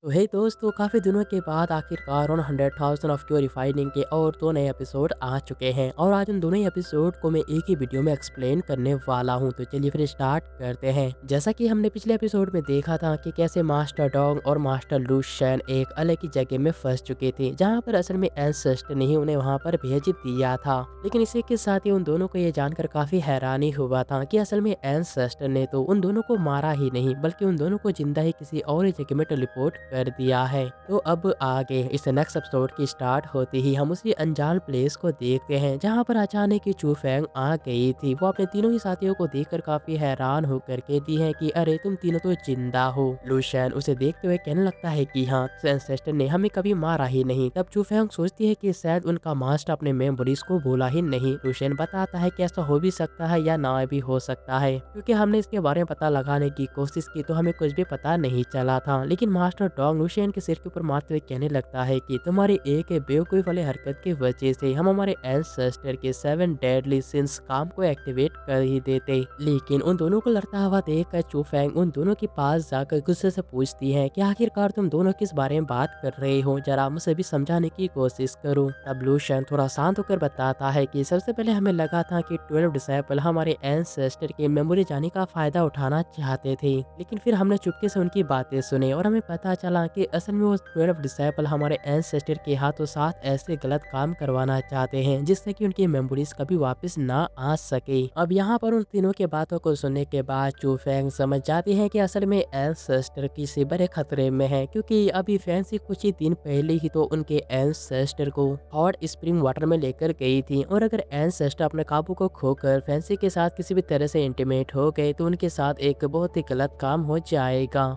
तो हे दोस्तों, काफ़ी दिनों के बाद आखिरकार ऑन 100,000 ऑफ क्योर रिफाइनिंग के और 2 नए एपिसोड आ चुके हैं और आज उन दोनों ही एपिसोड को मैं एक ही वीडियो में एक्सप्लेन करने वाला हूं। तो चलिए फिर स्टार्ट करते हैं। जैसा कि हमने पिछले एपिसोड में देखा था कि कैसे मास्टर डॉग और मास्टर लूशियन एक अलग ही जगह में फंस चुके थे, जहां पर असल में एंसेस्टर ने ही उन्हें वहां पर भेज दिया था। लेकिन इसी के साथ ही उन दोनों को ये जानकर काफ़ी हैरानी हुआ था कि असल में एंसेस्टर ने तो उन दोनों को मारा ही नहीं, बल्कि उन दोनों को जिंदा ही किसी और जगह में टेलीपोर्ट कर दिया है। तो अब आगे इस नेक्स्ट एपिसोड की स्टार्ट होते ही हम उसी अनजान प्लेस को देखते हैं, जहां पर अचानक ही चू फेंग आ गई थी। वो अपने तीनों ही साथियों को देखकर काफी हैरान होकर कहती है कि अरे तुम तीनों तो जिंदा हो। लूशियन उसे देखते हुए कहने लगता है कि हाँ, एंसेस्टर ने हमें कभी मारा ही नहीं। तब चू फेंग सोचती है कि शायद उनका मास्टर अपने मेमोरीज को भूला ही नहीं। लूशियन बताता है कि ऐसा हो भी सकता है या ना भी हो सकता है, क्योंकि हमने इसके बारे में पता लगाने की कोशिश की तो हमें कुछ भी पता नहीं चला था। लेकिन मास्टर डॉग लूशियन के सिर के ऊपर मारते हुए कहने लगता है कि तुम्हारी एक बेवकूफ़ी वाली हरकत की वजह से हम हमारे एंसेस्टर के 7 डेडली सिंस काम को एक्टिवेट कर ही देते। लेकिन उन दोनों को लड़ता हुआ देखकर चू फेंग उन दोनों के पास जाकर गुस्से से पूछती है कि आखिरकार तुम दोनों किस बारे में बात कर रहे हो, जरा मुझे भी समझाने की कोशिश करो। तब लूशियन थोड़ा शांत होकर बताता है कि सबसे पहले हमें लगा था कि 12 डिसेबल हमारे एंसेस्टर के मेमोरी जाने का फायदा उठाना चाहते थे, लेकिन फिर हमने चुपके से उनकी बातें सुनी और हमें पता चला कि असल में वो 12 डिसेबल हमारे एंसेस्टर के हाथों साथ ऐसे गलत काम करवाना चाहते हैं जिससे कि उनकी मेमोरीज कभी वापस ना आ सके। अब यहाँ पर उन तीनों के बातों को सुनने के बाद चू फेंग समझ जाती है कि असल में एंसेस्टर किसी बड़े खतरे में है, क्योंकि अभी फैंसी कुछ ही दिन पहले ही तो उनके एंसेस्टर को हॉट स्प्रिंग वाटर में लेकर गई थी, और अगर एंसेस्टर अपने काबू को खोकर फैंसी के साथ किसी भी तरह से इंटीमेट हो गए तो उनके साथ एक बहुत ही गलत काम हो जाएगा।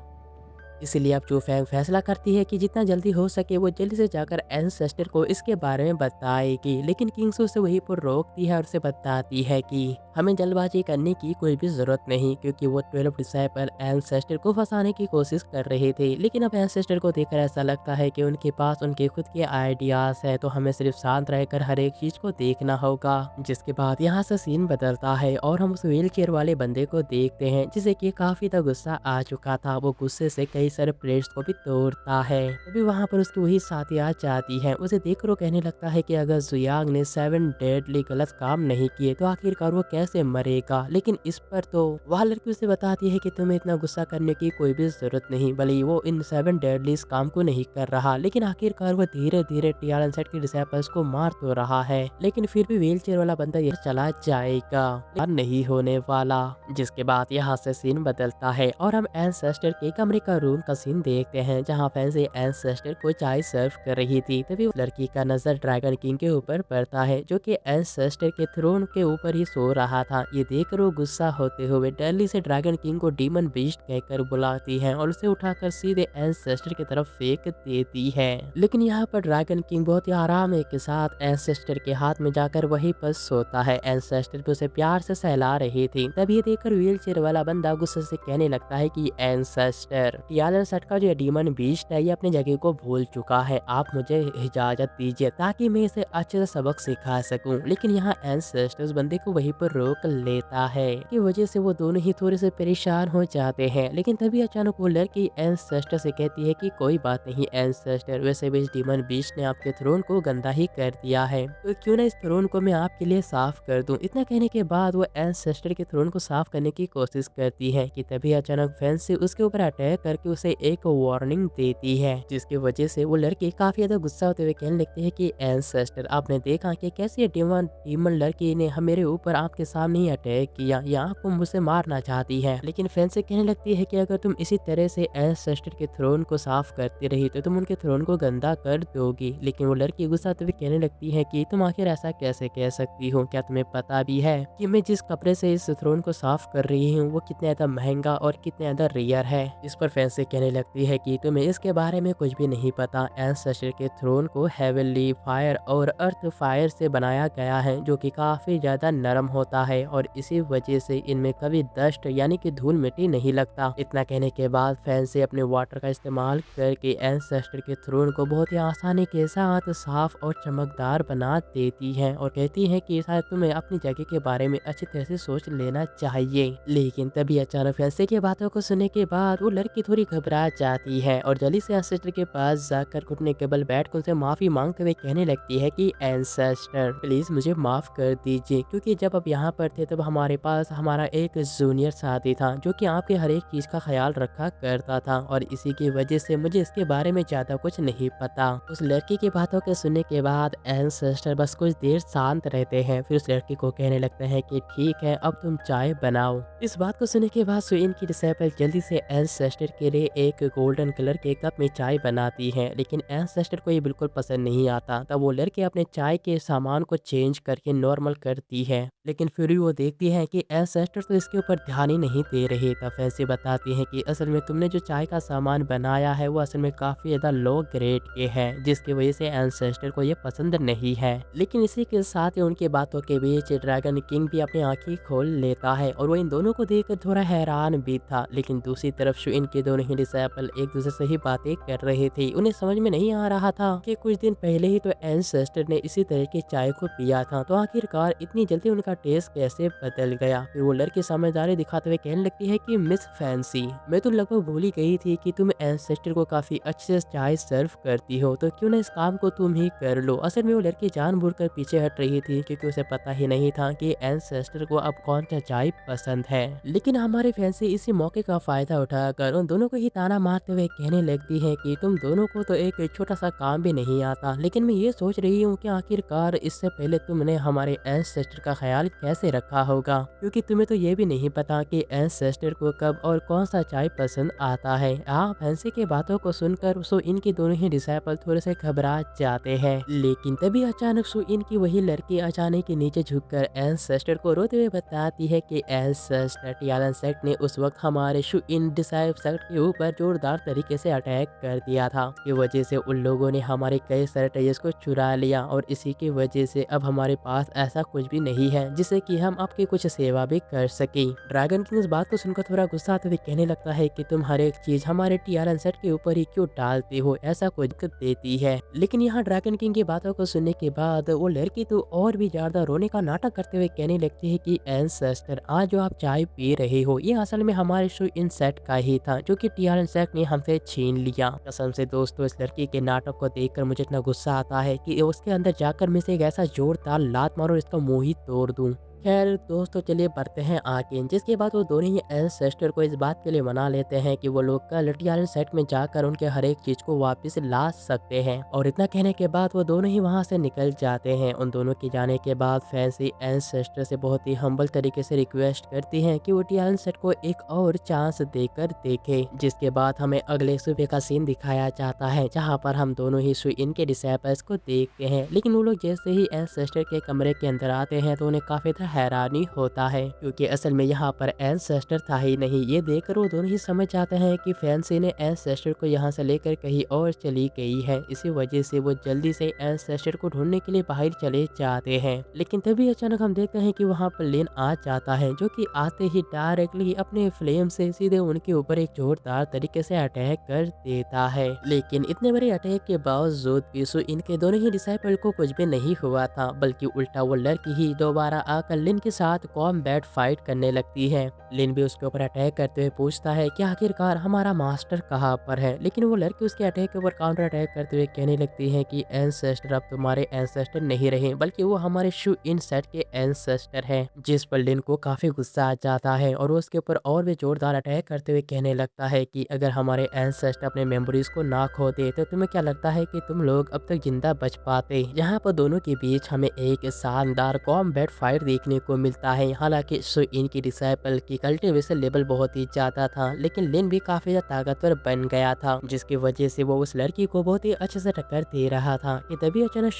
इसीलिए अब चू फेंग फैसला करती है कि जितना जल्दी हो सके वो जल्दी से जाकर एंसेस्टर को इसके बारे में बताएगी। लेकिन किंग्स उसे वहीं पर रोकती है और उसे बताती है कि हमें जल्दबाजी करने की कोई भी जरूरत नहीं, क्योंकि वो 12 डिसेबल एंसेस्टर को फंसाने की कोशिश कर रहे थे। लेकिन अब एंसेस्टर को देखकर ऐसा लगता है कि उनके पास उनके खुद के आइडियाज है, तो हमें सिर्फ शांत रहकर हर एक चीज को देखना होगा। जिसके बाद यहाँ से सीन बदलता है और हम उस व्हील चेयर वाले बंदे को देखते हैं, जिसे कि काफी ज्यादा गुस्सा आ चुका था। वो गुस्से से कई सारे प्लेट्स को भी तोड़ता है। तभी वहाँ पर उसकी वही साथी आ जाती है। उसे देखकर वो कहने लगता है कि अगर जुयांग ने 7 डेडली गलत काम नहीं किए तो आखिरकार वो कैसे मरेगा। लेकिन इस पर तो वह लड़की उसे बताती है कि तुम्हें इतना गुस्सा करने की कोई भी जरूरत नहीं, भले वो इन 7 डेडली इस काम को नहीं कर रहा, लेकिन आखिरकार वो धीरे धीरे टियालन सेट के डिसेबल्स को मार तो रहा है। लेकिन फिर भी व्हील चेयर वाला बंदा यह चला जाएगा, नहीं होने वाला। जिसके बाद यहाँ से सीन बदलता है और हम एंसेस्टर के कमरे का रूम का सीन देखते हैं, जहाँ फैंसी एंसेस्टर को चाय सर्व कर रही थी। तभी उस लड़की का नजर ड्रैगन किंग के ऊपर पड़ता है, जो कि एंसेस्टर के थ्रोन के ऊपर ही सो रहा था। ये देखकर वो गुस्सा होते हुए दिल्ली से ड्रैगन किंग को डीमन बीस्ट कहकर बुलाती है और उसे उठाकर सीधे एंसेस्टर की तरफ फेंक देती है। लेकिन यहाँ पर ड्रैगन किंग बहुत ही आराम के साथ एंसेस्टर के हाथ में जाकर वहीं पर सोता है। एंसेस्टर भी उसे प्यार से सहला रही थी। तब ये देखकर व्हील चेयर वाला बंदा गुस्से से कहने लगता है कि एंसेस्टर, टियालन सेट का जो डीमन बीस्ट है ये अपनी जगह को भूल चुका है, आप मुझे इजाजत दीजिए ताकि मैं इसे अच्छे से सबक सिखा सकूं। लेकिन यहाँ एंसेस्टर उस बंदे को वहीं पर रोक लेता है, की वजह से वो दोनों ही थोड़े से परेशान हो जाते हैं। लेकिन तभी अचानक वो लड़की एंसेस्टर से कहती है कि कोई बात नहीं एंसेस्टर, वैसे भी इस डीमन बीस्ट ने आपके थ्रोन को गंदा ही कर दिया है, तो क्यों ना इस थ्रोन को मैं आपके लिए साफ कर दूं। इतना कहने के बाद वो एंसेस्टर के थ्रोन को साफ करने की कोशिश करती है कि तभी अचानक फैंसी उसके ऊपर अटैक करके उसे एक वार्निंग देती है, जिसकी वजह से वो लड़की काफी ज्यादा गुस्सा होते हुए कहने लगती है कि एंसेस्टर, आपने देखा कि कैसे डीमन लड़की ने मेरे ऊपर आपके सामने ही अटैक किया, या आपको मुझसे मारना चाहती है। लेकिन फैंसी कहने लगती है कि अगर तुम इसी तरह से एंसेस्टर के थ्रोन को साफ करती रही तो तुम उनके थ्रोन को गंदा कर दोगी। लेकिन वो लड़की गुस्सा होते हुए कहने लगती है कि तुम आखिर ऐसा कैसे कह सकती हो, क्या तुम्हें पता भी है कि मैं जिस कपड़े से इस थ्रोन को साफ कर रही हूँ वो कितना ज्यादा महंगा और कितना ज्यादा रेयर है। इस पर फैंसी कहने लगती है कि तुम्हें इसके बारे में कुछ भी नहीं पता। एंसेस्टर के थ्रोन को हेवनली फायर और अर्थ फायर से बनाया गया है, जो कि काफी ज्यादा नरम होता है और इसी वजह से इनमें कभी डस्ट यानी कि धूल मिट्टी नहीं लगता। इतना कहने के बाद फैंसी अपने वाटर का इस्तेमाल करके एंसेस्टर के थ्रोन को बहुत ही आसानी के साथ साफ और चमकदार बना देती है और कहती है कि शायद तुम्हें अपनी जगह के बारे में अच्छी तरह से सोच लेना चाहिए। लेकिन तभी अचानक फैंसी की बातों को सुनने के बाद वो लड़की थोड़ी घबरा जाती है और जल्दी से एंसेस्टर के पास जाकर घुटने के बल बैठकर उनसे माफी मांगते हुए कहने लगती है कि एंसेस्टर प्लीज मुझे माफ कर दीजिए, क्योंकि जब आप यहाँ पर थे तब हमारे पास हमारा एक जूनियर साथी था जो कि आपके हर एक चीज का ख्याल रखा करता था और इसी की वजह से मुझे इसके बारे में ज्यादा कुछ नहीं पता। उस लड़की की बातों के सुनने के बाद एंसेस्टर बस कुछ देर शांत रहते हैं, फिर उस लड़की को कहने लगते हैं कि ठीक है अब तुम चाय बनाओ। इस बात को सुनने के बाद सुइन की डिसेबल जल्दी से एंसेस्टर के लिए एक गोल्डन कलर के कप में चाय बनाती है, लेकिन एंसेस्टर को ये बिल्कुल पसंद नहीं आता। तब वो लड़के अपने चाय के सामान को चेंज करके नॉर्मल करती है, लेकिन फिर भी वो देखती है कि एंसेस्टर तो इसके ऊपर ध्यान ही नहीं दे रहे। तब फैंसी बताती है कि असल में तुमने जो चाय का सामान बनाया है वो असल में काफी ज्यादा लो ग्रेड के है, जिसकी वजह से एंसेस्टर को ये पसंद नहीं है। लेकिन इसी के साथ ही उनकी बातों के बीच ड्रैगन किंग भी अपनी आंखें खोल लेता है और वो इन दोनों को देखकर थोड़ा हैरान भी था। लेकिन दूसरी तरफ शुइन के दोनों ही डिसेबल एक दूसरे से ही बातें कर रहे थे। उन्हें समझ में नहीं आ रहा था कि कुछ दिन पहले ही तो एंसेस्टर ने इसी तरह की चाय को पिया था, तो आखिरकार इतनी जल्दी उनका टेस्ट कैसे बदल गया। फिर वो लड़की समझदारी दिखाते हुए कहने लगती है कि मिस फैंसी, मैं तो लगभग भूल ही गई थी कि तुम एंसेस्टर को काफी अच्छे से चाय सर्व करती हो, तो क्यों ना इस काम को तुम ही कर लो। असल में वो लड़की जानबूझकर पीछे हट रही थी क्योंकि उसे पता ही नहीं था कि एंसेस्टर को अब कौन सा चाय पसंद है। लेकिन हमारी फैंसी इसी मौके का फायदा उठाकर उन दोनों को ही ताना मारते हुए कहने लगती है कि तुम दोनों को तो एक छोटा सा काम भी नहीं आता, लेकिन मैं ये सोच रही हूँ कि आखिरकार इससे पहले तुमने हमारे एंसेस्टर का ख्याल कैसे रखा होगा, क्योंकि तुम्हें तो ये भी नहीं पता कि एंसेस्टर को कब और कौन सा चाय पसंद आता है। आप फैंसी की बातों को सुनकर सो इनके दोनों ही डिसेबल थोड़े से घबरा जाते हैं, लेकिन तभी अचानक सो इनकी वही लड़की अचानक के नीचे झुककर एंसेस्टर को रोते हुए बताती है कि एंसेस्टर टियालन सेक्ट ने उस वक्त हमारे शु इन डिसाइब सेक्ट के ऊपर जोरदार तरीके से अटैक कर दिया था। की वजह से उन लोगों ने हमारे कई सारे ट्रेजर्स को चुरा लिया और इसी की वजह से अब हमारे पास ऐसा कुछ भी नहीं है जिससे कि हम आपकी कुछ सेवा भी कर सके। ड्रैगन किंग इस बात को सुनकर थोड़ा गुस्सा आते हुए कहने लगता है कि तुम हर एक चीज हमारे टियालन सेट के ऊपर ही क्यों डालते हो, ऐसा कुछ दिक्कत देती है। लेकिन यहाँ ड्रैगन किंग की बातों को सुनने के बाद वो लड़की तो और भी ज्यादा रोने का नाटक करते हुए कहने लगती है कि एंसेस्टर आज जो आप चाय पी रहे हो ये असल में हमारे शो इन सेट का ही था जो कि टियालन सेट ने हमसे छीन लिया। कसम से दोस्तों इस लड़की के नाटक को देखकर मुझे इतना गुस्सा आता है कि उसके अंदर जाकर मैं से एक ऐसा जोरदार लात मारो इसका मुंह ही तोड़ दूं। खैर दोस्तों चलिए बढ़ते हैं आगे, जिसके बाद वो दोनों ही एंसेस्टर को इस बात के लिए मना लेते हैं कि वो लोग कल टियालन सेट में जाकर उनके हर एक चीज को वापस ला सकते हैं। और इतना कहने के बाद वो दोनों ही वहां से निकल जाते हैं। उन दोनों के जाने के बाद फैंसी एंसेस्टर से बहुत ही हम्बल तरीके से रिक्वेस्ट करती है कि वो टियालन सेट को एक और चांस देकर देखे। जिसके बाद हमें अगले सुबह का सीन दिखाया जाता है जहाँ पर हम दोनों ही सुइन के डिसेबल्स को देखते हैं। लेकिन वो लोग जैसे ही एंसेस्टर के कमरे के अंदर आते हैं तो उन्हें काफी हैरानी होता है, क्योंकि असल में यहाँ पर एंसेस्टर था ही नहीं। ये देखकर वो दोनों ही समझ जाते हैं कि फैंसी ने एंसेस्टर को यहाँ से लेकर कहीं और चली गई है। इसी वजह से वो जल्दी से एंसेस्टर को ढूंढने के लिए बाहर चले जाते हैं। लेकिन तभी अचानक हम देखते हैं कि वहाँ पर लिन आ जाता है, जो कि आते ही डायरेक्टली अपने फ्लेम से सीधे उनके ऊपर एक जोरदार तरीके से अटैक कर देता है। लेकिन इतने बड़े अटैक के बावजूद भी इनके दोनों ही डिसाइपल को कुछ भी नहीं हुआ था, बल्कि उल्टा वो लड़की ही दोबारा आकर लिन के साथ कॉम्बैट फाइट करने लगती है। लिन भी उसके ऊपर अटैक करते हुए पूछता है कि आखिरकार हमारा मास्टर कहाँ पर है। लेकिन वो लड़की उसके अटैक के ऊपर काउंटर अटैक करते हुए कहने लगती है कि एंसेस्टर अब तुम्हारे एंसेस्टर नहीं रहे, बल्कि वो हमारे शू इन सेट के एंसेस्टर है। जिस पर लिन को काफी गुस्सा आ जाता है और वो उसके ऊपर और भी जोरदार अटैक करते हुए कहने लगता है कि अगर हमारे एंसेस्टर अपने मेमोरीज को ना खोते तो तुम्हें क्या लगता है कि तुम लोग अब तक जिंदा बच पाते। यहाँ पर दोनों के बीच हमें एक शानदार कॉम्बैट फाइट देखने को मिलता है। हालांकि सुइन की डिसाइपल की कल्टीवेशन लेवल बहुत ही ज्यादा था, लेकिन लिन भी काफी ज्यादा ताकतवर बन गया था, जिसकी वजह से वो उस लड़की को बहुत ही अच्छे से टक्कर दे रहा था। कि तभी अचानक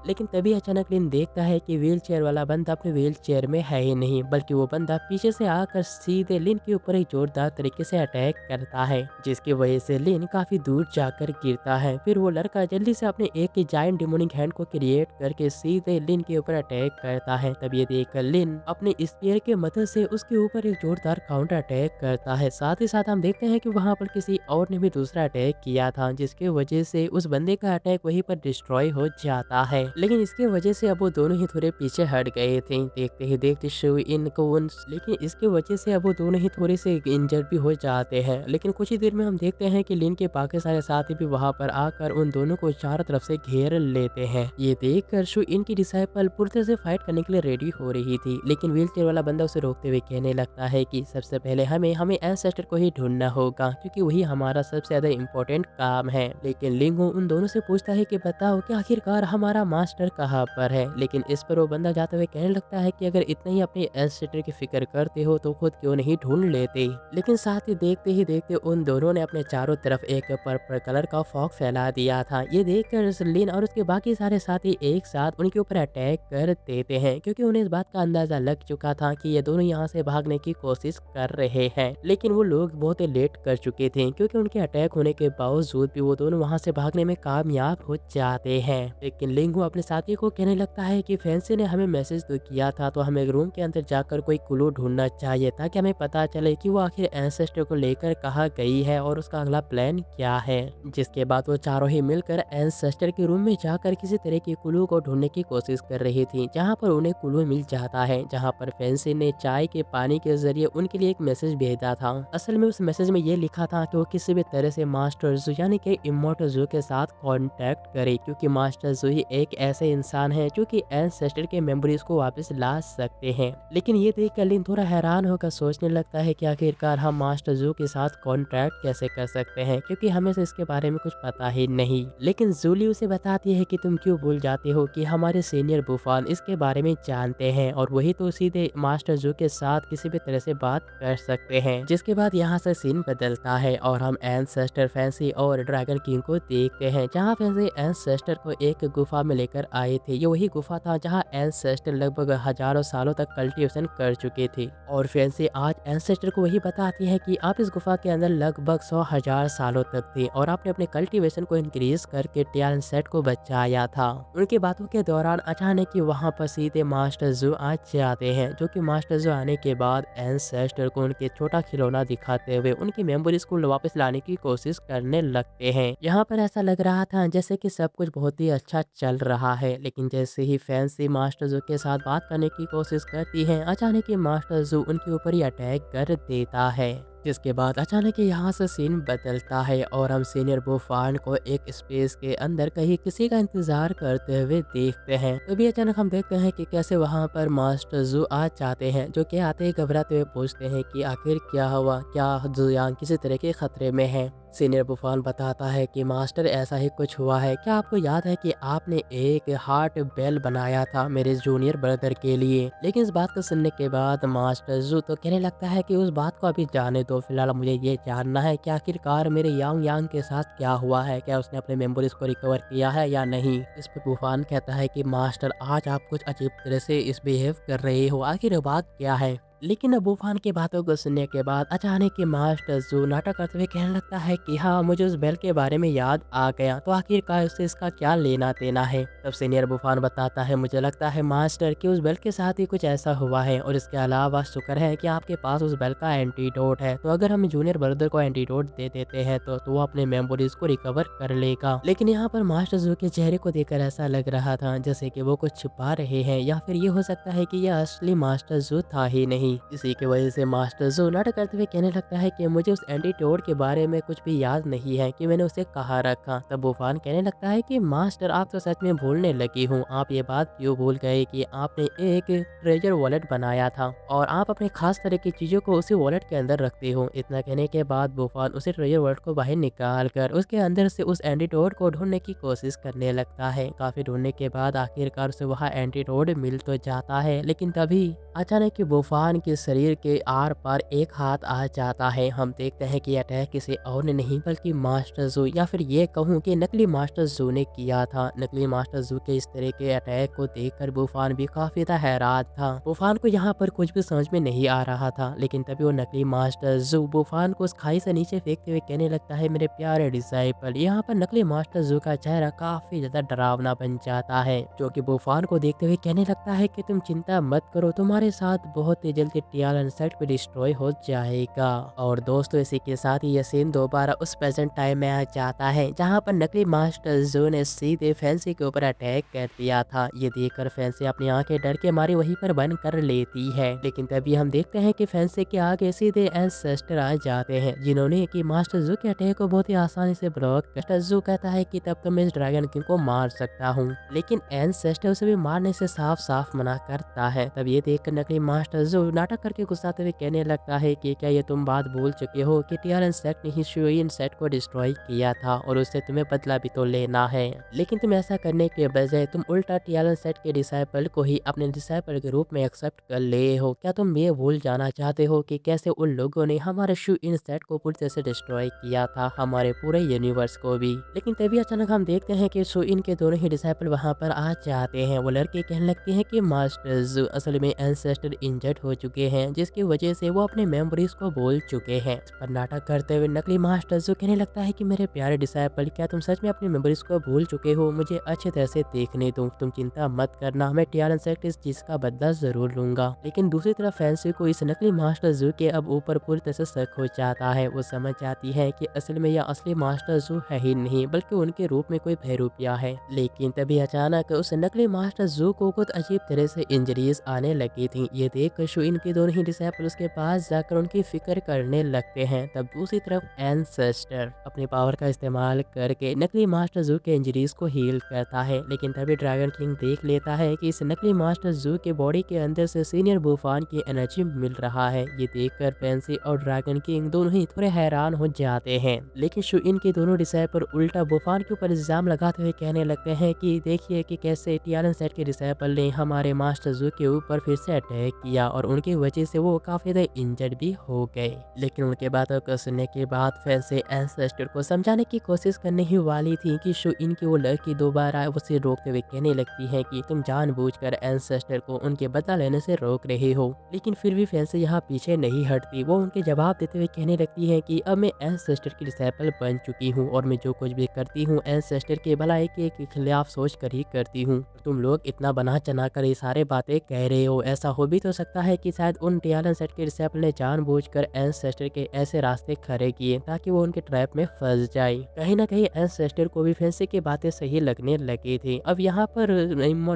लेकिन तभी अचानक लिन देखता है कि व्हील चेयर वाला बंदा अपने व्हील चेयर में है ही नहीं, बल्कि वो बंदा पीछे से आकर सीधे लिन के ऊपर एक जोरदार तरीके से अटैक करता है, जिसकी वजह से लिन काफी दूर जाकर गिरता है। फिर वो लड़का जल्दी से अपने एक जायंट डिमोनिक हैंड को क्रिएट करके सीधे लिन के ऊपर अटैक करता है। तब ये देखकर लिन अपने स्पीयर के मदद से उसके ऊपर एक जोरदार काउंटर अटैक करता है। साथ ही साथ हम देखते हैं कि वहां पर किसी और ने भी दूसरा अटैक किया था, जिसके वजह से उस बंदे का अटैक वहीं पर डिस्ट्रॉय हो जाता है। लेकिन इसके वजह से अब वो दोनों ही थोड़े पीछे हट गए थे। देखते ही देखते शो इनको लेकिन इसके वजह से अब वो दोनों ही थोड़े से इंजर भी हो जाते हैं। लेकिन कुछ ही देर में हम देखते हैं कि लिन के बाकी सारे साथी भी वहां पर आकर उन दोनों को चारों तरफ से घेर लेते हैं। ये देखकर शो इनकी डिसाइपल पूरी से फाइट करने के लिए रेडी हो रही थी, लेकिन व्हीलचेयर वाला बंदा उसे रोकते हुए कहने लगता है कि सबसे पहले हमें हमें एंसेस्टर को ही ढूंढना होगा, क्योंकि वही हमारा सबसे ज्यादा इम्पोर्टेंट काम है। लेकिन लिंगो उन दोनों से पूछता है कि बताओ कि आखिरकार हमारा मास्टर कहाँ पर है। लेकिन इस पर वो बंदा जाते हुए कहने लगता है कि अगर इतना ही अपने एंसेस्टर की फिक्र करते हो तो खुद क्यों नहीं ढूंढ लेते। लेकिन साथ ही देखते उन दोनों ने अपने चारों तरफ एक पर्पल कलर का फॉग फैला दिया था। ये देखकर लिन और उसके बाकी सारे साथी एक साथ उनके ऊपर अटैक कर देते हैं, क्योंकि उन्हें इस बात का अंदाजा लग चुका था कि ये दोनों यहाँ से भागने की कोशिश कर रहे हैं। लेकिन वो लोग बहुत लेट कर चुके थे, क्योंकि उनके अटैक होने के बावजूद भी वो दोनों वहाँ से भागने में कामयाब हो जाते हैं। लेकिन लिंगो अपने साथी को कहने लगता है कि फैंसी ने हमें मैसेज तो किया था, तो हमें रूम के अंदर जाकर कोई क्लू ढूंढना चाहिए ताकि हमें पता चले कि वो आखिर एंसेस्टर को लेकर कहाँ गई है और उसका अगला प्लान क्या है। जिसके बाद वो चारों ही मिलकर एंसेस्टर के रूम में जाकर किसी तरह की क्लू को ढूंढने की कोशिश कर रही थी, जहाँ पर उन्हें क्लू मिल जाता है, जहाँ पर फैंसी ने चाय के पानी के जरिए उनके लिए एक मैसेज भेजा था। असल में उस मैसेज में ये लिखा था कि वो किसी भी तरह से मास्टर जू यानी कि इमोर्टल जू के साथ कांटेक्ट करे, क्योंकि मास्टर जू ही एक ऐसे इंसान है जो कि एंसेस्टर के मेमोरीज को वापस ला सकते हैं। लेकिन ये देखकर लिन थोड़ा हैरान होकर सोचने लगता है कि आखिरकार हम मास्टर जू के साथ कांटेक्ट कैसे कर सकते हैं, क्योंकि हमें तो इसके बारे में कुछ पता ही नहीं। लेकिन जूली उसे बताती है कि तुम क्यों भूल जाते हो कि हमारे सीनियर बुफान इसके बारे में जानते हैं और वही तो सीधे मास्टर जू के साथ किसी भी तरह से बात कर सकते हैं। जिसके बाद यहाँ से सीन बदलता है और हम एंसेस्टर फैंसी और ड्रैगन किंग को देखते हैं, जहाँ फैंसी एंसेस्टर को एक गुफा में लेकर आए थे। ये वही गुफा था जहाँ एंसेस्टर लगभग हजारों सालों तक कल्टीवेशन कर चुके थे, और फैंसी आज एंसेस्टर को वही बताती है कि आप इस गुफा के अंदर लगभग 100,000 सालों तक थे और आपने अपने कल्टीवेशन को इंक्रीज करके टैलेंट सेट को बचाया था। उनकी बातों के दौरान अचानक ही वहाँ पर सीधे मास्टर जू आ जाते हैं, जो कि मास्टर जू आने के बाद एंसेस्टर को उनके छोटा खिलौना दिखाते हुए उनकी मेमोरीज को वापस लाने की कोशिश करने लगते हैं। यहाँ पर ऐसा लग रहा था जैसे कि सब कुछ बहुत ही अच्छा चल रहा है, लेकिन जैसे ही फैंसी मास्टर जू के साथ बात करने की कोशिश करती है, अचानक ही मास्टर जू उनके ऊपर ही अटैक कर देता है। जिसके बाद अचानक यहाँ से सीन बदलता है और हम सीनियर बुफान को एक स्पेस के अंदर कहीं किसी का इंतजार करते हुए देखते हैं। तभी अचानक हम देखते हैं कि कैसे वहाँ पर मास्टर जू आ जाते हैं, जो कि आते ही घबराते हुए पूछते हैं कि आखिर क्या हुआ, क्या जुयांग किसी तरह के खतरे में है। सीनियर बुफान बताता है कि मास्टर ऐसा ही कुछ हुआ है, क्या आपको याद है कि आपने एक हार्ट बेल बनाया था मेरे जूनियर ब्रदर के लिए। लेकिन इस बात को सुनने के बाद मास्टर जू तो कहने लगता है कि उस बात को अभी जाने दो, फिलहाल मुझे ये जानना है कि आखिरकार मेरे यांग यांग के साथ क्या हुआ है, क्या उसने अपने मेमोरीज को रिकवर किया है या नहीं। इस पर बुफान कहता है कि मास्टर आज आप कुछ अजीब तरह से इस बिहेव कर रहे हो, आखिर बात क्या है। लेकिन अब बुफान की बातों को सुनने के बाद अचानक ही मास्टर जू नाटक करते हुए कहने लगता है कि हाँ, मुझे उस बेल के बारे में याद आ गया, तो आखिरकार उससे इसका क्या लेना देना है। तब सीनियर बुफान बताता है, मुझे लगता है मास्टर कि उस बेल के साथ ही कुछ ऐसा हुआ है, और इसके अलावा शुक्र है कि आपके पास उस बेल का एंटीडोट है, तो अगर हम जूनियर ब्रदर को एंटीडोट दे देते हैं तो वो अपने मेमोरीज को रिकवर कर लेगा। लेकिन यहाँ पर मास्टर जू के चेहरे को देखकर ऐसा लग रहा था जैसे कि वो कुछ छुपा रहे हैं, या फिर ये हो सकता है कि यह असली मास्टर जू था ही नहीं। इसी की वजह से मास्टर जू नाटक करते हुए कहने लगता है कि मुझे उस एंटीडोट के बारे में कुछ भी याद नहीं है कि मैंने उसे कहाँ रखा। तब बुफान कहने लगता है कि मास्टर आप तो सच में भूलने लगी हूँ, आप ये बात क्यों भूल गए कि आपने एक ट्रेजर वॉलेट बनाया था और आप अपने खास तरह की चीजों को उसी वॉलेट के अंदर रखते हो। इतना कहने के बाद बुफान उसे ट्रेजर वॉलेट को बाहर निकाल कर उसके अंदर से उस एंटीडोट को ढूंढने की कोशिश करने लगता है। काफी ढूंढने के बाद आखिरकार उसे वहाँ एंटीडोट मिल तो जाता है, लेकिन तभी अचानक बुफान उनके शरीर के आर पार एक हाथ आ जाता है। हम देखते हैं कि अटैक किसी और ने नहीं बल्कि मास्टर जू या फिर ये कहूँ कि नकली मास्टर जू ने किया था। नकली मास्टर जू के इस तरह के अटैक को देखकर बुफान भी काफी ज्यादा हैरान था। बुफान को यहाँ पर कुछ भी समझ में नहीं आ रहा था, लेकिन तभी वो नकली मास्टर जू बुफान को उस खाई से नीचे फेंकते हुए कहने लगता है, मेरे प्यारे डिसाइपल। यहाँ पर नकली मास्टर जू का चेहरा काफी ज्यादा डरावना बन जाता है, जो कि बुफान को देखते हुए कहने लगता है कि तुम चिंता मत करो, तुम्हारे साथ बहुत ही जल्दी टियालन सेट भी डिस्ट्रॉय हो जाएगा। और दोस्तों इसी के साथ ही यह सीन दोबारा उस प्रेजेंट टाइम में आ जाता है, जहाँ पर नकली मास्टर जू ने सीधे फैंसी के ऊपर अटैक कर दिया था। ये देखकर फैंसी अपनी आंखें डर के मारे वहीं पर बंद कर लेती है, लेकिन तभी हम देखते हैं कि फैंसी के आगे सीधे एंसेस्टर आ जाते हैं, जिन्होंने कि मास्टर जू के अटैक को बहुत ही आसानी से ब्लॉक कर। मास्टर जू कहता है कि तब तो मैं इस ड्रैगन किंग को मार सकता हूँ, लेकिन एंसेस्टर उसे भी मारने से साफ साफ मना करता है। तब ये देखकर नकली मास्टर जू नाटक करके गुस्साते हुए कहने लगता है कि क्या ये तुम बात भूल चुके हो कि टियालन सेट ने ही शुइन सेट को डिस्ट्रॉय किया था और उससे तुम्हें बदला भी तो लेना है, लेकिन तुम ऐसा करने के बजाय तुम उल्टा टियालन सेट के डिसाइपल को ही अपने डिसाइपल के रूप में एक्सेप्ट कर ले हो। क्या तुम ये भूल जाना चाहते हो कि कैसे उन लोगों ने हमारे शुइन सेट को पूरी तरह से डिस्ट्रॉय किया था, हमारे पूरे यूनिवर्स को भी। लेकिन तभी अचानक हम देखते हैं कि शुइन के दोनों ही डिसाइपल वहां पर आ जाते हैं। वो लड़के कहने लगते हैं कि मास्टर जू असल में एंसेस्टर इंजर्ड हो चुके हैं, जिसकी वजह से वो अपने मेमोरीज को भूल चुके हैं। इस पर नाटक करते हुए नकली मास्टर जू कहने लगता है कि मेरे प्यारे डिसाइपल, क्या तुम सच में अपनी मेमोरीज को भूल चुके हो? मुझे अच्छी तरह से देखने दो, तुम चिंता मत करना, मैं टियालन सेट इस चीज का बदला जरूर लूंगा। लेकिन दूसरी तरफ फैंसी को इस नकली मास्टर जू के अब ऊपर पूरी तरह से शक हो जाता है। वो समझ जाती है कि असल में यह असली मास्टर जू है ही नहीं, बल्कि उनके रूप में कोई बहरूपिया है। लेकिन तभी अचानक उस नकली मास्टर जू को कुछ अजीब तरह से इंजरीज आने लगी थी। ये देखकर शुइन के दोनों ही डिसाइपल उसके पास जाकर उनकी फिक्र करने लगते हैं। तब दूसरी तरफ एंसेस्टर अपनी पावर का इस्तेमाल करके नकली मास्टर जू के इंजरीज को हील करता है, लेकिन तभी ड्रैगन किंग देख लेता है कि इस नकली मास्टर जू के बॉडी के अंदर से सीनियर बुफान की एनर्जी मिल रहा है। ये देखकर फैंसी और ड्रैगन किंग दोनों ही थोड़े हैरान हो जाते हैं, लेकिन शुइन के दोनों डिसाइपल उल्टा बुफान के ऊपर इल्जाम लगाते हुए कहने लगते हैं कि देखिए कि कैसे टियालन सेट के डिसाइपल ने हमारे मास्टर जू के ऊपर फिर से अटैक किया और उनकी वजह से वो काफी ज्यादा इंजर्ड भी हो गए। लेकिन उनके बातों को सुनने के बाद फैंसी एंसेस्टर को समझाने की कोशिश करने ही वाली थी कि शुइन की वो लड़की दोबारा उसे रोकते हुए कहने लगती है कि तुम जानबूझकर एंसेस्टर को उनके बदला लेने से रोक रहे हो। लेकिन फिर भी फैंसी यहाँ पीछे नहीं हटती। वो उनके जवाब देते हुए कहने लगती है कि अब मैं एंसेस्टर की डिसाइपल बन चुकी हूँ और मैं जो कुछ भी करती हूँ एंसेस्टर के भलाई के खिलाफ सोच कर ही करती हूँ। तुम लोग इतना बना चना कर ये सारे बातें कह रहे हो, ऐसा हो भी तो सकता है कि शायद उन टियालन सेट के डिसाइपल ने जानबूझकर एंसेस्टर के ऐसे रास्ते खड़े किए ताकि वो उनके ट्रैप में फंस जाए। कहीं ना कहीं एंसेस्टर को भी फैंसी की बातें सही लगने लगी थी। अब यहाँ पर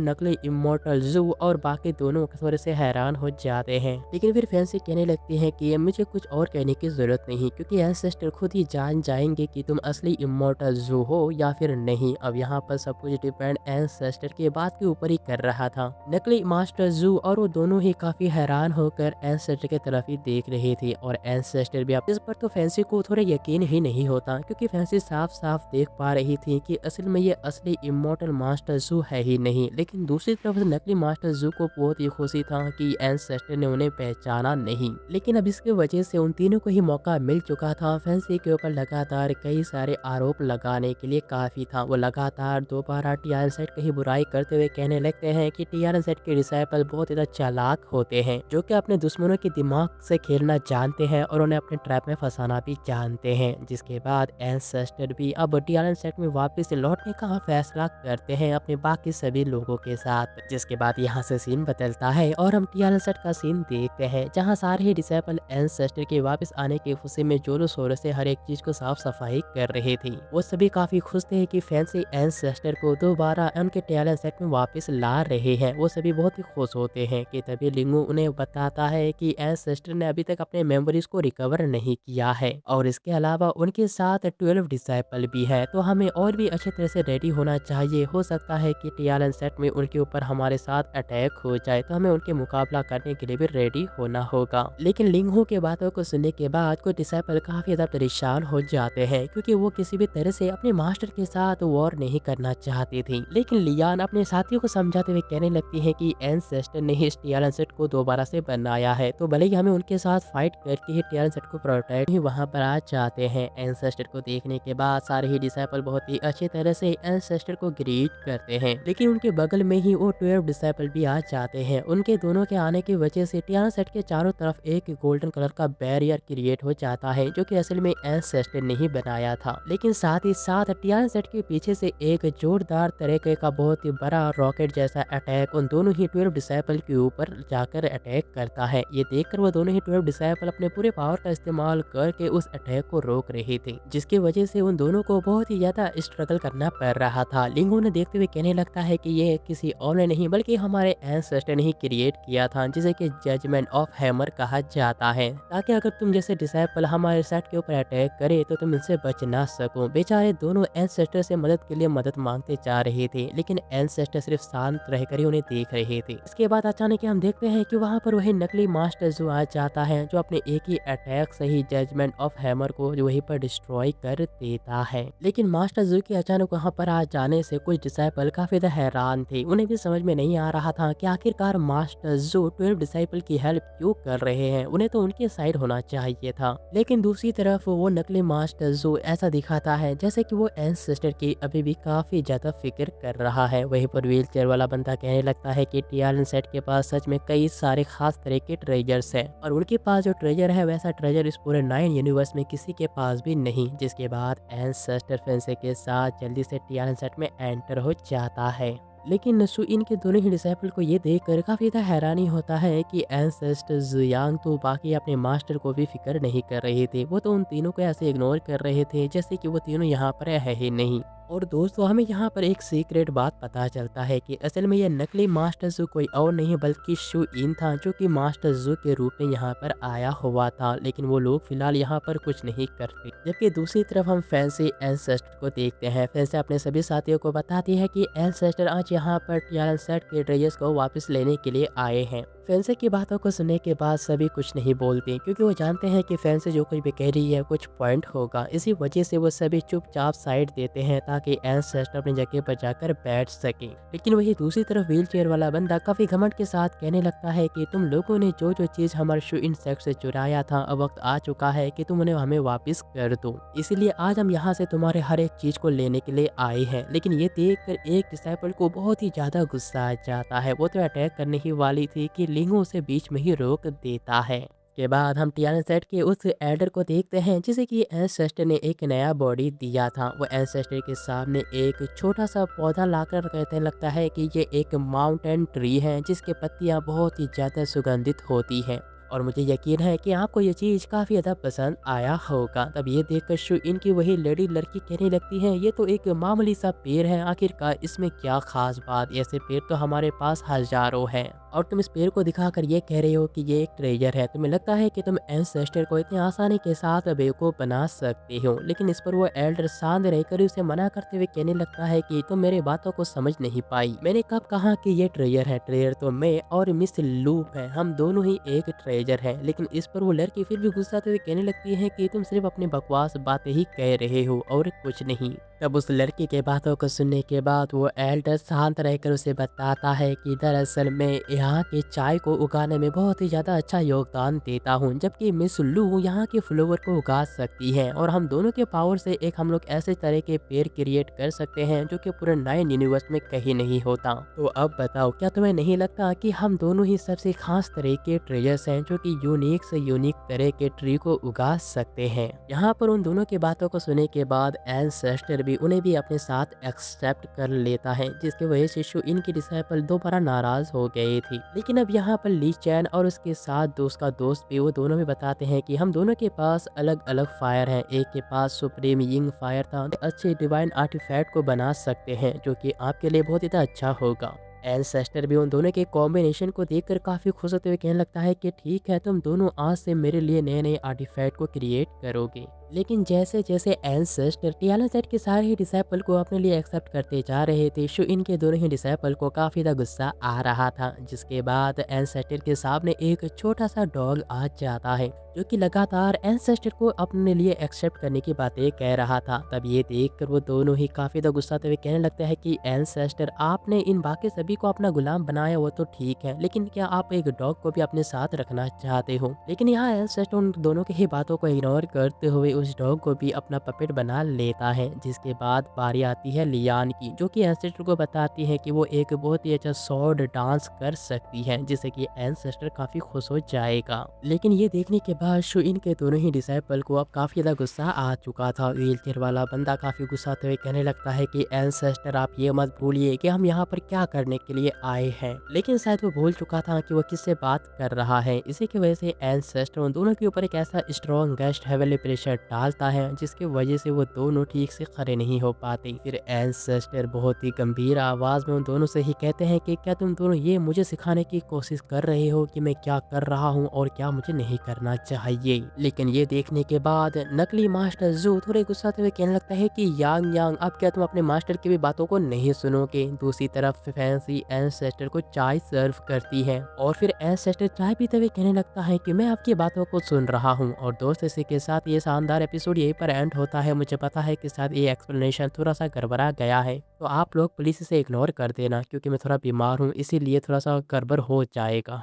नकली इमोर्टल जू और बाकी दोनों थोड़े से हैरान हो जाते हैं, लेकिन फिर फैंसी कहने लगती है कि मुझे कुछ और कहने की जरूरत नहीं, क्योंकि एंसेस्टर खुद ही जान जाएंगे कि तुम असली इमोर्टल जू हो या फिर नहीं। अब यहाँ पर सब कुछ डिपेंड एंसेस्टर के बात के ऊपर ही कर रहा था। नकली मास्टर जू और वो दोनों ही काफी हैरान होकर एंसेस्टर की तरफ ही देख रहे थे और एंसेस्टर भी इस पर तो फैंसी को थोड़ा यकीन ही नहीं होता, क्योंकि फैंसी साफ साफ देख पा रही थी कि असल में ये असली इमोर्टल मास्टर जू है ही नहीं। लेकिन दूसरी तरफ नकली मास्टर जू को बहुत ही खुशी था कि एंसेस्टर ने उन्हें पहचाना नहीं, लेकिन अब इसके वजह से उन तीनों को ही मौका मिल चुका था फैंसी के ऊपर लगातार कई सारे आरोप लगाने के लिए काफी था। वो लगातार दोबारा टियालन सेट की बुराई करते हुए कहने लगते हैं कि टियालन सेट के डिसाइपल बहुत ही चालाक होते हैं, जो कि अपने दुश्मनों के दिमाग से खेलना जानते हैं और उन्हें अपने ट्रैप में फंसाना भी जानते हैं। जिसके बाद एंसेस्टर भी अब टियालन सेट में वापस लौटने का फैसला करते हैं अपने बाकी सभी लोगों के साथ। जिसके बाद यहाँ से सीन बदलता है और हम टियालन सेट का सीन देखते हैं, जहाँ सारे ही डिसाइपल एंसेस्टर के वापस आने की खुशी में जोरों शोरों से हर एक चीज को साफ सफाई कर रहे थे। वो सभी काफी खुश थे कि फैंसी एंसेस्टर को दोबारा उनके टियालन सेट में वापस ला रहे हैं। वो सभी बहुत ही खुश होते हैं कि तभी लिंगू उन्हें बताता है कि एंसेस्टर ने अभी तक अपने मेमोरीज को रिकवर नहीं किया है और इसके अलावा उनके साथ 12 डिसाइपल भी है, तो हमें और भी अच्छे तरह से रेडी होना चाहिए। हो सकता है कि टियालन सेट में उनके ऊपर हमारे साथ अटैक हो जाए, तो हमें उनके मुकाबला करने के लिए भी रेडी होना होगा। लेकिन लिंगू के बातों को सुनने के बाद कुछ डिसाइपल काफी ज्यादा परेशान हो जाते हैं, क्योंकि वो किसी भी तरह से अपने मास्टर के साथ वॉर नहीं करना चाहती थी। लेकिन लियान अपने साथियों को समझाते हुए कहने लगती है कि एंसेस्टर ने ही टियालन सेट को दोबारा से बनाया है। तो भले ही हमें उनके साथ फाइट करके ही टियानसेट को प्रोटेक्ट ही वहाँ पर आ जाते हैं। एंसेस्टर को देखने के बाद सारे ही डिसाइपल बहुत ही अच्छी तरह से एंसेस्टर को ग्रीट करते हैं, लेकिन उनके बगल में ही वो 12 डिसाइपल भी आ जाते हैं। उनके दोनों के आने की वजह से टियानसेट के चारों तरफ एक गोल्डन कलर का बैरियर क्रिएट हो जाता है, जो कि असल में एंसेस्टर ने ही बनाया था। लेकिन साथ ही साथ टियानसेट के पीछे से एक जोरदार तरीके का बहुत ही बड़ा रॉकेट जैसा अटैक उन दोनों ही 12 डिसाइपल के ऊपर जाकर अटैक करता है। ये देखकर वो दोनों ही 12 डिसाइपल अपने पूरे पावर का इस्तेमाल करके उस अटैक को रोक रहे थे, जिसकी वजह से उन दोनों को बहुत ही ज्यादा स्ट्रगल करना पड़ रहा था। लिंगो ने देखते हुए कहने लगता है कि ये किसी और ने नहीं बल्कि हमारे एंसेस्टर ने ही क्रिएट किया था, जिसे कि जजमेंट ऑफ हैमर कहा जाता है, ताकि अगर तुम जैसे डिसाइपल हमारे सेट के ऊपर अटैक करे तो तुम इनसे बच ना सको। बेचारे दोनों एंसेस्टर से मदद के लिए मदद मांगते जा रहे थे, लेकिन एंसेस्टर सिर्फ शांत रहकर ही उन्हें देख रहे थे। इसके बाद अचानक हम देखते हैं कि वहाँ पर वही नकली मास्टर जो आ जाता है, जो अपने एक ही अटैक से ही जजमेंट ऑफ हैमर को वहीं पर डिस्ट्रॉय कर देता है। लेकिन मास्टर जू के अचानक वहाँ पर आ जाने से कुछ डिसाइपल काफी ज्यादा हैरान थे। उन्हें भी समझ में नहीं आ रहा था कि आखिरकार मास्टर जू 12 डिसाइपल की हेल्प क्यों कर रहे हैं, उन्हें तो उनके साइड होना चाहिए था। लेकिन दूसरी तरफ वो नकली मास्टर जू ऐसा दिखाता है जैसे कि वो एंसेस्टर की अभी भी काफी ज्यादा फिक्र कर रहा है। वहीं पर व्हील चेयर वाला बंदा कहने लगता है कि टियानसेट के पास सच में कई सारे खास तरह के ट्रेजर्स हैं, और उनके पास जो ट्रेजर है वैसा ट्रेजर इस पूरे 9 यूनिवर्स में किसी के पास भी नहीं। जिसके बाद एंसेस्टर फेंसे के साथ जल्दी से टियानसेट में एंटर हो जाता है। लेकिन नसुइन के दोनों ही डिसाइपल को ये देखकर काफी ज्यादा हैरानी होता है कि एंसेस्टर जुयांग तो बाकी अपने मास्टर को भी फिक्र नहीं कर रहे थे। वो तो उन तीनों को ऐसे इग्नोर कर रहे थे जैसे कि वो तीनों यहाँ पर है ही नहीं। और दोस्तों हमें यहाँ पर एक सीक्रेट बात पता चलता है कि असल में यह नकली मास्टर जू कोई और नहीं बल्कि शू इन था, जो कि मास्टर जू के रूप में यहाँ पर आया हुआ था। लेकिन वो लोग फिलहाल यहाँ पर कुछ नहीं करते। जबकि दूसरी तरफ हम फैंसी एंसेस्टर को देखते हैं। फैंसी अपने सभी साथियों को बताती है कि एंसेस्टर आज यहाँ पर टियानसेट के ट्रेजर्स को वापस लेने के लिए आए हैं। फैंसी की बातों को सुनने के बाद सभी कुछ नहीं बोलते, क्योंकि वो जानते हैं कि फैंसी जो कुछ भी कह रही है कुछ पॉइंट होगा। इसी वजह से वो सभी चुपचाप साइड देते हैं ताकि एंसेस्टर अपनी जगह पर जाकर बैठ सके। लेकिन वही दूसरी तरफ व्हील चेयर वाला बंदा काफी घमंड के साथ कहने लगता है कि तुम लोगों ने जो जो चीज हमारे शू इंसेक्ट से चुराया था, अब वक्त आ चुका है कि तुम उन्हें हमें वापस कर दो। इसीलिए आज हम यहाँ से तुम्हारे हर एक चीज को लेने के लिए आए हैं। लेकिन ये देखकर एक डिसाइपल को बहुत ही ज्यादा गुस्सा आ जाता है। वो तो अटैक करने ही वाली थी कि लिंगो उसे बीच में ही रोक देता है। के बाद हम टियानसेट के उस एल्डर को देखते हैं जिसे कि एंसेस्टर ने एक नया बॉडी दिया था। वो एंसेस्टर के सामने एक छोटा सा पौधा लाकर कहने लगता है कि ये एक माउंटेन ट्री है, जिसके पत्तियां बहुत ही ज्यादा सुगंधित होती हैं, और मुझे यकीन है कि आपको ये चीज़ काफ़ी ज़्यादा पसंद आया होगा। तब ये देखकर शू इनकी वही लेडी लड़की कहने लगती है, ये तो एक मामूली सा पेड़ है, आखिरकार इसमें क्या खास बात, ऐसे पेड़ तो हमारे पास हजारों हैं, और तुम इस पेड़ को दिखाकर ये कह रहे हो कि ये एक ट्रेजर है। तुम्हें लगता है कि तुम एंसेस्टर को इतनी आसानी के साथ बेवकूफ़ बना सकते हो। लेकिन इस पर वो एल्डर शांत रहकर उसे मना करते हुए कहने लगता है कि तुम मेरे बातों को समझ नहीं पाई। मैंने कब कहा कि ये ट्रेजर है? ट्रेजर तो मैं और मिस लूप है, हम दोनों ही एक ट्रेजर है। लेकिन इस पर वो लड़की फिर भी गुस्साते हुए कहने लगती है कि तुम सिर्फ अपनी बकवास बातें ही कह रहे हो और कुछ नहीं। तब उस लड़की के बातों को सुनने के बाद वो एल्डर शांत रहकर उसे बताता है कि दरअसल मैं यहाँ की चाय को उगाने में बहुत ही ज़्यादा अच्छा योगदान देता हूँ, जबकि मिस लू यहाँ के फ्लावर को उगा सकती है, और हम दोनों के पावर से एक हम लोग ऐसे तरह के पेड़ क्रिएट कर सकते हैं जो कि पूरे 9 यूनिवर्स में कहीं नहीं होता। तो अब बताओ, क्या तुम्हें नहीं लगता कि हम दोनों ही सबसे खास तरह के ट्रेजर्स हैं जो कि यूनिक से यूनिक तरह के ट्री को उगा सकते हैं? यहाँ पर उन दोनों की बातों को सुनने के बाद एंसेस्टर उन्हें भी अपने साथ एक्सेप्ट कर लेता है, जिसकी वजह से शू इनकी डिसाइपल दोबारा नाराज हो गई थी। लेकिन अब यहाँ पर ली चैन और उसके साथ उसका दोस्त भी, वो दोनों भी बताते हैं कि हम दोनों के पास अलग अलग फायर हैं। एक के पास सुप्रीम यिंग फायर था, अच्छे डिवाइन आर्टिफैक्ट को बना सकते हैं जो कि आपके लिए बहुत ही अच्छा होगा। एंसेस्टर भी उन दोनों के कॉम्बिनेशन को देखकर काफी खुश होते हुए कहने लगता है कि ठीक है, तुम दोनों आज से मेरे लिए नए नए आर्टिफैक्ट को क्रिएट करोगे। लेकिन जैसे-जैसे एंसेस्टर टियानासेट के सारे ही डिसाइपल को अपने लिए एक्सेप्ट करते जा रहे थे, शुइन के दोनों ही डिसाइपल को काफ़ी ज़्यादा गुस्सा आ रहा था, जिसके बाद एंसेस्टर के सामने एक छोटा-सा डॉग आ जाता है, जो कि लगातार एंसेस्टर को अपने लिए एक्सेप्ट करने की बातें कह रहा था। तब ये देखकर वो दोनों ही काफ़ी ज़्यादा गुस्साते हुए कहने लगता है कि एंसेस्टर, आपने इन बाकी सभी को अपना गुलाम बनाया वो तो ठीक है, लेकिन क्या आप एक डॉग को भी अपने साथ रखना चाहते हो? लेकिन यहाँ एंसेस्टर उन दोनों की ही बातों को इग्नोर करते हुए उस डॉग को भी अपना पपेट बना लेता है। जिसके बाद बारी आती है लियान की, जो कि एंसेस्टर को बताती है कि वो एक बहुत ही अच्छा स्वॉर्ड डांस कर सकती है, जिससे कि एंसेस्टर काफ़ी खुश हो जाएगा। लेकिन ये देखने के बाद शुइन के दोनों ही डिसाइपल को अब काफ़ी ज़्यादा गुस्सा आ चुका था। व्हीलचेयर वाला बंदा काफ़ी गुस्साते हुए कहने लगता है कि एंसेस्टर, आप ये मत भूलिए कि हम यहाँ पर क्या करने के लिए आए हैं। लेकिन शायद वो भूल चुका था कि वो किससे बात कर रहा है। इसी की वजह से एंसेस्टर उन दोनों के ऊपर एक ऐसा स्ट्रॉन्ग गेस्ट हेवनली प्रेशर डालता है, जिसकी वजह से वो दोनों ठीक से खड़े नहीं हो पाते। फिर एंसेस्टर बहुत ही गंभीर आवाज़ में उन दोनों से ही कहते हैं कि क्या तुम दोनों ये मुझे सिखाने की कोशिश कर रहे हो कि मैं क्या कर रहा हूँ और क्या मुझे नहीं करना चाहिए। लेकिन ये देखने के बाद नकली मास्टर जू थोड़े गुस्साते हुए कहने लगता है कि यांग यांग, अब क्या तुम अपने मास्टर की भी बातों को नहीं सुनोगे? दूसरी तरफ फैंसी एंसेस्टर को चाय सर्व करती है और फिर एंसेस्टर चाय पीते हुए कहने लगता है कि मैं आपकी बातों को सुन रहा हूँ। और दोस्त, इसी के साथ ये शानदार एपिसोड यहीं पर एंड होता है। मुझे पता है कि साथ ये एक्सप्लेनेशन थोड़ा सा गड़बड़ा गया है, तो आप लोग प्लीज़ इसे इग्नोर कर देना, क्योंकि मैं थोड़ा बीमार हूँ, इसीलिए थोड़ा सा गड़बड़ हो जाएगा।